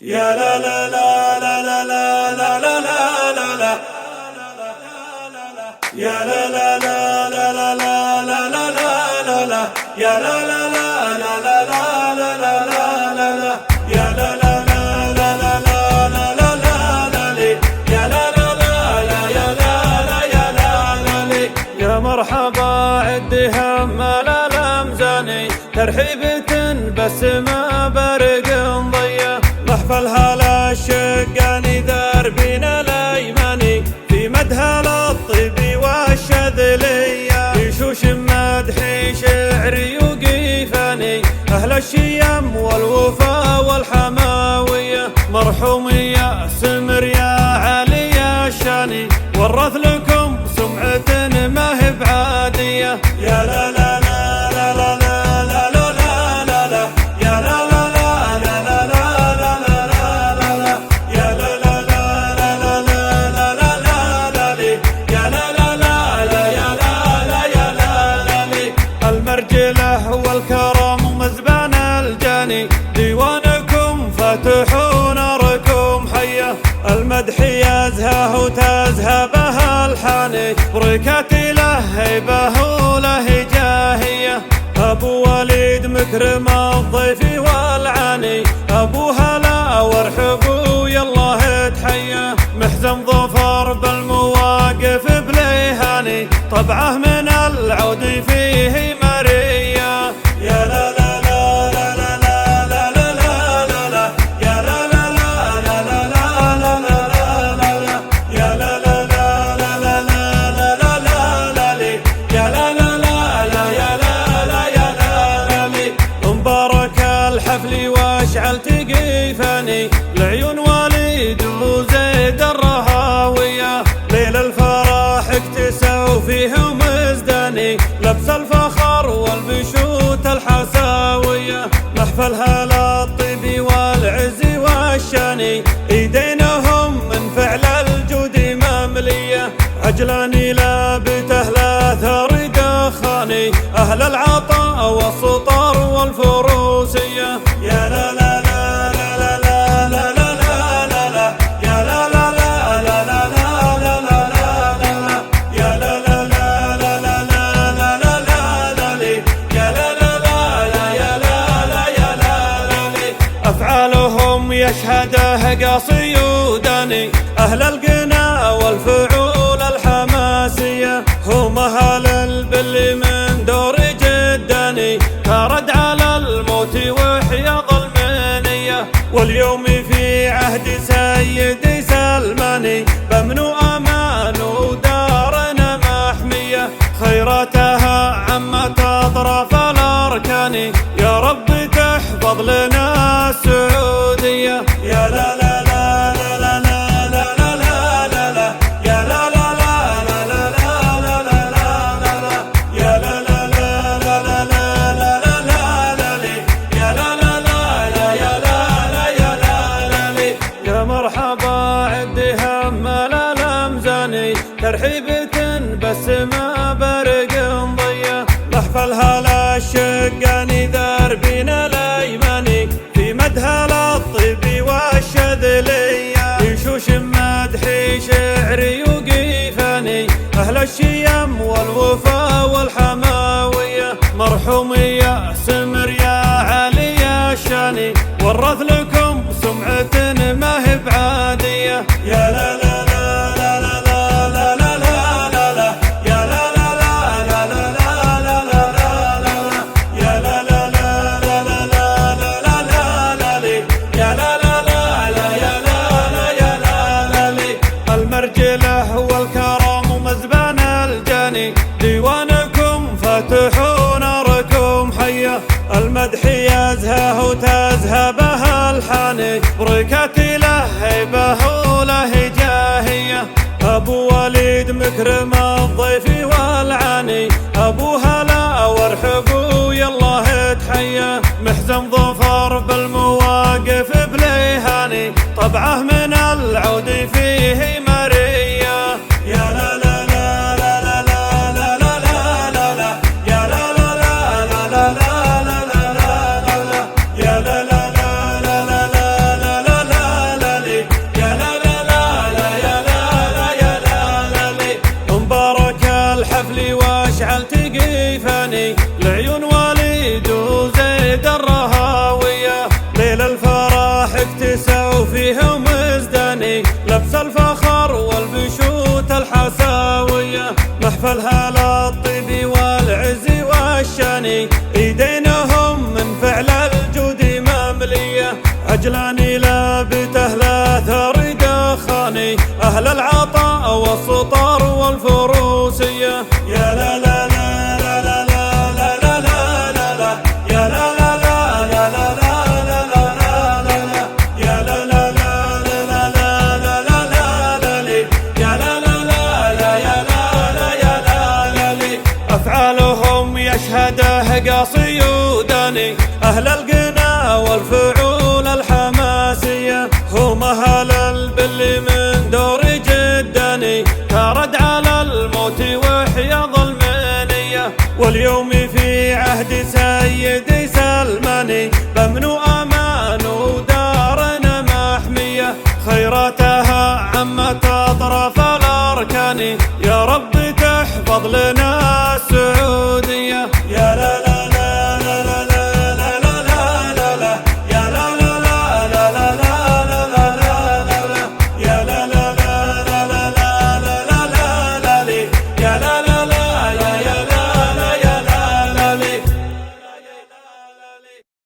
يا لا لا لا لا لا لا لا لا لا لا يا لا لا لا لا لا لا لا لا لا لا يا لا لا لا لا لا لا لا لا لا يا لا لا لا لا لا لا لا لا لي يا لا لا لا لا يا لا لا يا لا لا لي يا مرحبا عدي هم لا لمزاني ترحيبة بس ما برق ضيا محفل هلا الشقاني دربنا الايماني في مدها للطيب والشذلية يشوش مدحي شعري وقيفاني اهل الشيم والوفا والحماوية مرحومية سمر يا علي الشاني ورث لكم سمعة ما هي بعادية يا لا لا لا لا لا لا لا لا لا يا لا لا لا لا لا لا لا لا يا لا لا لا لا لا لا لا لي يا لا لا لا يا لا لا يا لا لا لي المرجلة والكرم مزبان الجاني ديوانكم فاتح وناركم حية المدح يزهى وتزهى به الحاني بركاتي له هيبه وله جاهية أبو وليد مكرم الضيف والعاني أبو هلا وارحبوا يالله تحية محزم ظفر بالمواقف بليهاني طبعه من العود فيه مرية يا لا لا لا لا لا لا لا لا لا لا يا لا لا لا لا لا لا لا لا لا يا لا لا لا لا لا لا لا لا لي يا لا لا لا يا لا لا يا لا لا لي مبارك الحفل واشعل تقيفاني لعيون وليد وزيد الرهاوية ليل الفرح اكتسوا فيه مزداني لبس الفخر والبشوت الحساوية محفل هلا الطيب والعز والشاني ايدينهم من فعل الجود مملية عجلاني لابته لا ثار دخاني اهل العطاء والسطر والفروسية يا لا لا لا لا لا لا لا لا لا لا يا لا لا لا لا لا لا لا لا لا يا لا لا لا لا لا لا لا لا لا لي يا لا لا لا يا لا لا يا لا لا لي أفعالهم يشهده قاصي وداني أهل القنا والفعول الحماسية هم أهل البل من دور جداني ترد على الموت وحيا ظلمانية واليوم في عهد سيدي سلماني بمنو أمان ودارنا محمية خيراتها عمت أطراف الأركان يا رب تحفظ لنا السعودية يا لا لا لا لا لا لا لا لا لا لا يا لا لا لا لا لا لا لا لا لا يا لا لا لا لا لا لا لا لا لي يا لا لا لا يا لا لا يا لا لا لي يا مرحبا عدي هم لا لمزاني ترحيبة بس ما برق ضيا محفل هلا الشقاني دربنا الايماني في مدها للطيب والشذلية يشوش مدحي شعري وقيفاني اهل الشيم والوفا والحماوية مرحومية سمر يا علي الشاني ورث لكم سمعة ما هي بعادية يا لا لا لا لا لا لا لا لا لا لا يا لا لا لا لا لا لا لا لا لا يا لا لا لا لا لا لا لا لا لي يا لا لا لا يا لا لا يا لا لا لي المرجلة والكرم مزبان الجاني ديوانكم فاتح وناركم حية المدح يزهى وتزهى به الحاني بركاتي له هيبه وله جاهية أبو وليد مكرم الضيف والعاني أبو هلا وارحبوا يالله تحية محزم ظفر بالمواقف بليهاني طبعه من العود فيه مرية يا لا لا لا لا لا لا لا لا لا لا يا لا لا لا لا لا لا لا لا لا يا لا لا لا لا لا لا اكتسوا فيهم ازداني، لبس الفخر والبشوت الحساوية، محفلها للطيب والعز والشاني، ايدينهم من فعل الجود مملية، عجلاني لابته لا ثر دخاني، اهل العطاء والسطر والفروسية. يا لا لا لا لا لا لا لا لا لا لا، يا لا لا لا لا لا لا لا لا لا، يا لا لا لا لا لا لا لا لا لا لي، يا لا لا لا لا يا لا لا يا لا لا لي. أفعالهم يشهده قاصي وداني، أهل القنا والفعول الحماسية، هم أهل البل من دور جداني، ترد على الموت وحيا ظلمانية، واليوم في عهد سيدي سلماني، بأمن وأمان ودارنا محمية، خيراتها عمت أطراف الأركان، يا رب تحفظ لنا السعودية.